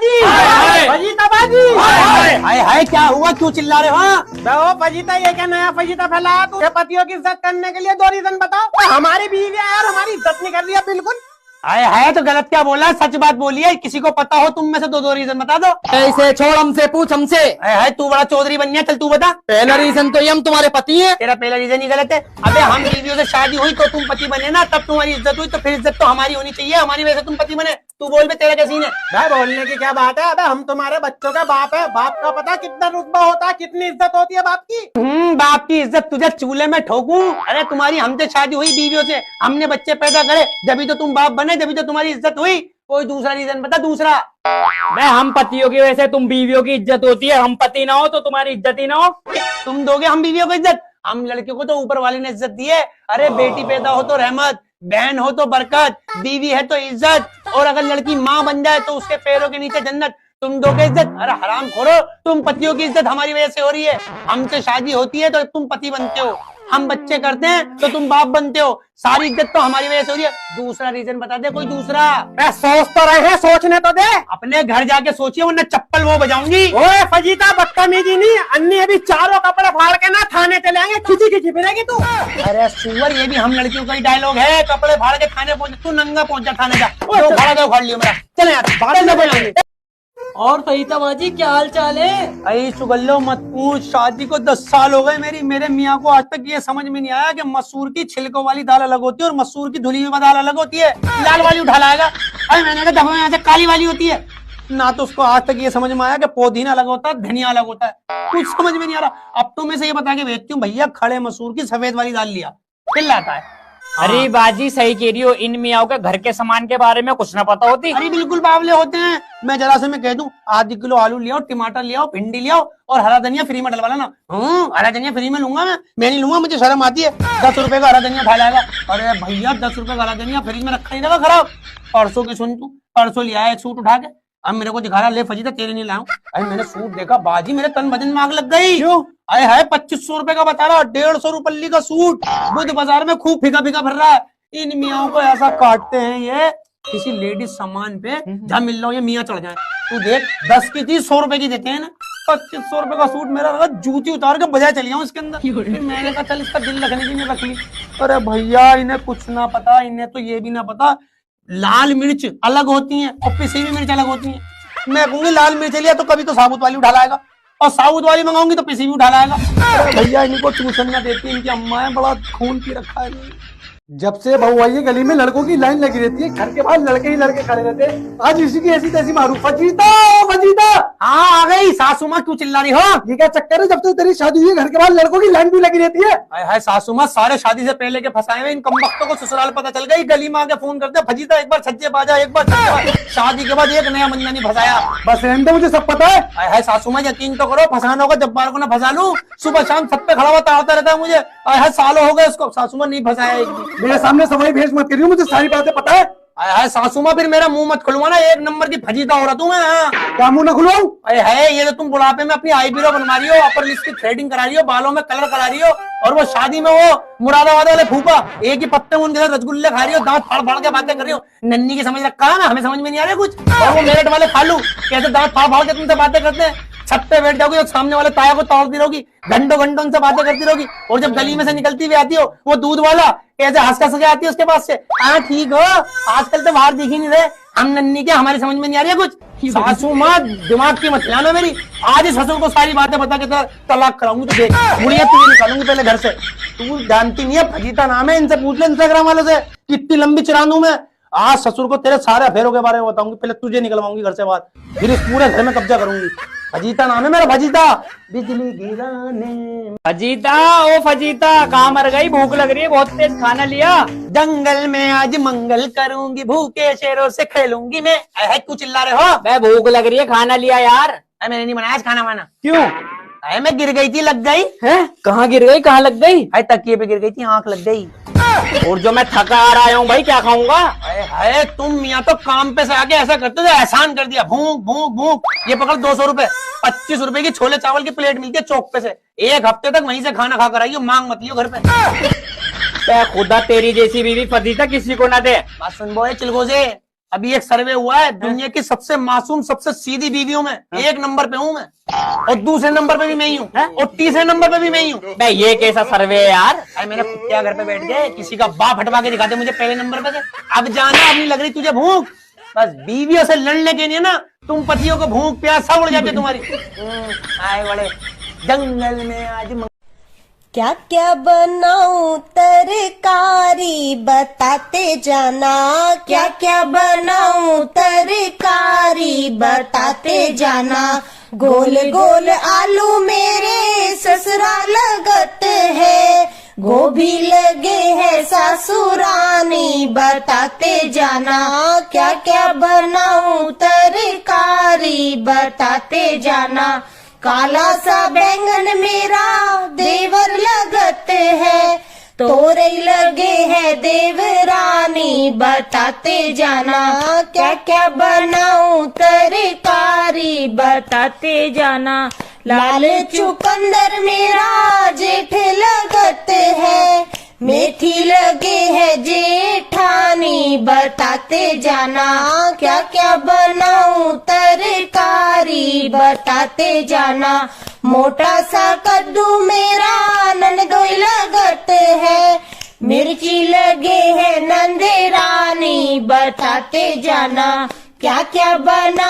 बाजी, फजीता बाजी। हाय हाय क्या हुआ, क्यों चिल्ला रहे हो? ओ फजीता, ये क्या नया फजीता फैलाया तू? पतियों की इज्जत करने के लिए 2 रीजन बताओ। हमारी बीवी है यार, हमारी इज्जत नहीं कर रही है बिल्कुल। हाय हाय तो गलत क्या बोला, सच बात बोलिए। किसी को पता हो तुम में से दो रीजन बता दो। ऐसे छोड़, हमसे पूछ हमसे। हाय हाय तू बड़ा चौधरी बन गया, चल तू बता। पहला रीजन तो ये हम तुम्हारे पति हैं। तेरा पहला रीजन ही गलत है। अबे हम बीवियों से शादी हुई तो तुम पति बने ना, तब तुम्हारी इज्जत हुई, तो फिर इज्जत तो हमारी होनी चाहिए, हमारी वजह से तुम पति बने। तू बोल बे, तेरा क्या सीन है? भाई बोलने की क्या बात है? अबे हम तुम्हारे बच्चों का बाप है, बाप का पता कितना रुतबा होता है, कितनी इज्जत होती है बाप की। बाप की इज्जत तुझे चूल्हे में ठोकूं? अरे तुम्हारी हमसे शादी हुई बीवियों से, हमने बच्चे पैदा करे, जब तो तुम बाप बने, जब तो तुम्हारी इज्जत हुई। कोई दूसरा रीजन बता, दूसरा। मैं हम पतियों की वजह से तुम बीवियों की इज्जत होती है, हम पति ना हो तो तुम्हारी इज्जत ही ना हो। तुम दोगे हम बीवियों को इज्जत? हम लड़कियों को तो ऊपर वाले ने इज्जत दी है। अरे बेटी पैदा हो तो रहमत, बहन हो तो बरकत, बीवी है तो इज्जत, और अगर लड़की माँ बन जाए तो उसके पैरों के नीचे जन्नत। तुम दोगे इज्जत? अरे हराम खोरो, तुम पतियों की इज्जत हमारी वजह से हो रही है। हमसे शादी होती है तो तुम पति बनते हो, हम बच्चे करते हैं तो तुम बाप बनते हो, सारी इज्जत तो हमारी वजह से हो रही है। दूसरा रीजन बता दे, कोई दूसरा। मैं सोच तो रहे हैं, सोचने तो दे। अपने घर जाके सोचिए, वरना चप्पल वो बजाऊंगी। ओए फजीता, बदतमीजी नहीं। अन्नी अभी चारों कपड़े फाड़ के ना थाने चले आएंगे, खिंची खिंची फिरेगी तू। अरे सुअर, ये भी हम लड़कियों का ही डायलॉग है, कपड़े फाड़ के थाने पहुंच। तू नंगा पहुंच जा थाने जा, जो फाड़ा दो फाड़ लियो मेरा। चले यार, फाड़े ना बोलेंगे। और फहीता बाजी, क्या हाल चाल है? अरे सुगल्लो मत पूछ, शादी को 10 साल हो गए मेरी। मेरे मियाँ को आज तक ये समझ में नहीं आया कि मसूर की छिलकों वाली दाल अलग होती है और मसूर की धुली हुई दाल अलग होती है। लाल वाली उठा लाएगा, अरे मैंने कहा दबा यहाँ से काली वाली होती है ना। तो उसको आज तक ये समझ में आया कि पुदीना अलग होता है, धनिया अलग होता है। कुछ समझ में नहीं आ रहा। अब तो मैं से ये बता के भेजती हूँ, भैया खड़े मसूर की सफेद वाली दाल लिया, चिल्लाता है। अरे बाजी सही कह रही हो, इन मियाओं के घर के सामान के बारे में कुछ ना पता होती। अरे बिल्कुल बावले होते हैं। मैं जरा से मैं कह दूं, आधी किलो आलू ले आओ, टमाटर ले आओ, भिंडी ले आओ और हरा धनिया फ्री में डलवा लेना। हरा धनिया फ्री में लूंगा मैं नहीं लूंगा, मुझे शर्म आती है। 10 रुपए का हरा धनिया उठा लाएगा। अरे भैया 10 रुपए का हरा धनिया फ्रिज में रखा नहीं रहेगा खराब। परसों की सुन तू, परसों लिया है एक सूट उठा के, अब मेरे को दिखा रहा, ले फजीता तेरे नहीं लाऊं। अरे मैंने सूट देखा बाजी, मेरे तन बदन में आग लग गई। क्यों? अरे है 2500 रुपए का बता रहा, 150 रुपये का सूट। बुध बाजार में खूब फीका फीका भर रहा है। इन मियाओं को ऐसा काटते हैं ये, किसी लेडीज सामान पे जहां मिल रहा हो ये मियाँ चढ़ जाए। तू देख, 10 की चीज 100 रुपए की देते हैं ना। 2500 रुपए का सूट मेरा लगा, जूती उतार के बजाय चली जाऊं इसके अंदर। फिर मैंने कहा चल इसका दिल रखने की नहीं रख ली। अरे भैया इन्हें कुछ ना पता, इन्हें तो ये भी ना पता लाल मिर्च अलग होती है और पिसी हुई मिर्च अलग होती है। मैं कहूंगी लाल मिर्च लिया तो कभी तो साबुत वाली उठा लाएगा, और साबुत वाली मंगाऊंगी तो पिसी भी उठा लाएगा। अरे भैया इनको ट्यूशन ना देती, इनकी अम्मा है, बड़ा खून पी रखा है। जब से बहू आई है गली में लड़कों की लाइन लगी रहती है, घर के बाहर लड़के ही लड़के खड़े रहते हैं। आज इसी की ऐसी तैसी मारू। फजीता फजीता, हाँ आ गई सासू माँ, क्यों चिल्ला रही हो? ये क्या चक्कर है? जब से तेरी शादी हुई है घर के बाहर लड़कों की लाइन भी लगी रहती है। हाय हाय सासू माँ, सारे शादी से पहले के फंसाए हुए इन कमबख्तों को ससुराल पता चल गई, गली में आके फोन करते फजीता एक बार छज्जे बाजा, एक बार छज्जे बाजा। शादी के बाद एक नया बंदा नहीं फंसाया। बस रहने दो, मुझे सब पता है। हाय हाय सासू माँ यकीन तो करो, फंसाना होगा जब्बार को ना फंसा लूं। सुबह शाम छत पे खड़ा हुआ ताड़ता रहता है मुझे। हाय हाय सालों हो गए उसको, सासू माँ नहीं फंसाया एक भी। मेरे सामने सवाई भेज मत करियो, मुझे सारी बातें पता है। हाय हाय सासू माँ, फिर मेरा मुंह मत खुलवाना, एक नंबर की फजीता हो रहा तू। मैं क्या मुंह न खुलवाऊं? अरे है ये तो तुम बुढ़ापे में अपनी आईब्रो बनवा रही हो, अपर लिप्स की थ्रेडिंग करा रही हो, बालों में कलर करा रही हो, और वो शादी में वो मुरादाबाद वाले फूफा एक ही पत्ते में उनके साथ रसगुल्ले खा रही हो, दांत फाड़ फाड़ के बातें कर रही हो। नन्नी की समझ रखा है ना, हमें समझ में नहीं आ रहा कुछ। और वो मेरठ वाले खालू कैसे दांत फाड़ फाड़ के तुमसे बातें करते हैं। छत पे बैठ जाओगी तो सामने वाले ताया को तोड़ती रहोगी, घंटों घंटों उनसे बातें करती रहोगी, और जब गली में से निकलती हुई आती हो वो दूध वाला कैसे हंस हंस के आती है उसके पास से। हाँ ठीक हो, आजकल तो बाहर दिख ही नहीं रहे। हम नन्नी के, हमारी समझ में नहीं आ रही है कुछ। सासू माँ दिमाग की मत खिलाना मेरी, आज इस ससुर को सारी बातें बता के तलाक कराऊंगी। तो देख बुढ़िया तुझे निकालूंगी पहले घर से। तू जानती नहीं है फजीता नाम है, इनसे पूछ ले इंस्टाग्राम वालों से कितनी लंबी चिरानू मैं। आज ससुर को तेरे सारे अफेयरों के बारे में बताऊंगी, पहले तुझे निकलवाऊंगी घर से बाहर, फिर इस पूरे घर में कब्जा करूंगी। फजीता नाम है मेरा, फजीता। बिजली गिराने। फजीता ओ फजीता, कहाँ मर गई? भूख लग रही है बहुत तेज, खाना लिया? जंगल में आज मंगल करूंगी, भूखे शेरों से खेलूंगी मैं। क्यों चिल्ला रहे हो? मैं भूख लग रही है, खाना लिया यार। मैंने नहीं बनाया आज खाना वाना। क्यों? मैं गिर गई थी, लग गई है? कहाँ गिर गई, कहाँ लग गई? तकिए पे गिर गई थी, आंख लग गई। और जो मैं थका आ रहा हूँ भाई, क्या खाऊंगा? अरे तुम मियाँ तो काम पे से आके ऐसा करते थे, एहसान कर दिया। भूख भूख भूख, ये पकड़ 200 रुपए, 25 रुपए की छोले चावल की प्लेट मिलती है चौक पे से। एक हफ्ते तक वहीं से खाना खा कर आइयो, मांग मत लियो घर पे। खुदा तेरी जैसी बीवी फजीता किसी को ना दे। बात सुन बोए चिलगोजे, अभी एक सर्वे हुआ है, दुनिया की सबसे मासूम सबसे सीधी बीवियों में 1 नंबर पे हूँ मैं, और दूसरे नंबर पे भी मैं ही हूँ, और तीसरे नंबर पे भी मैं ही हूँ। बे ये कैसा सर्वे है यार? अरे मेरे कुत्तिया घर पे बैठ गए, किसी का बाप हटवा के दिखाते मुझे पहले नंबर पे। अब जाना, अब नहीं लग रही तुझे भूख, बस बीवियों से लड़ने के लिए ना तुम पतियों को भूख प्यास सब उड़ जाती तुम्हारी। आए बड़े जंगल में आज क्या क्या बनाऊं तरकारी बताते जाना, क्या क्या बनाऊं तरकारी बताते जाना। गोल गोल आलू मेरे ससुराल लगत है, गोभी लगे है सासुरानी बताते जाना। क्या क्या बनाऊं तरकारी बताते जाना। काला सा बैंगन मेरा देवर लगत है, तोरे लगे है देवरानी बताते जाना। क्या क्या बनाऊं तरकारी बताते जाना। लाल चुकंदर मेरा जेठ लगत है, मेथी लगे है जेठानी बताते जाना। क्या क्या बनाऊं तरकारी बताते जाना। मोटा सा कद्दू मेरा नंदोई लगत है, मिर्ची लगे है नंदरानी बताते जाना। क्या क्या बना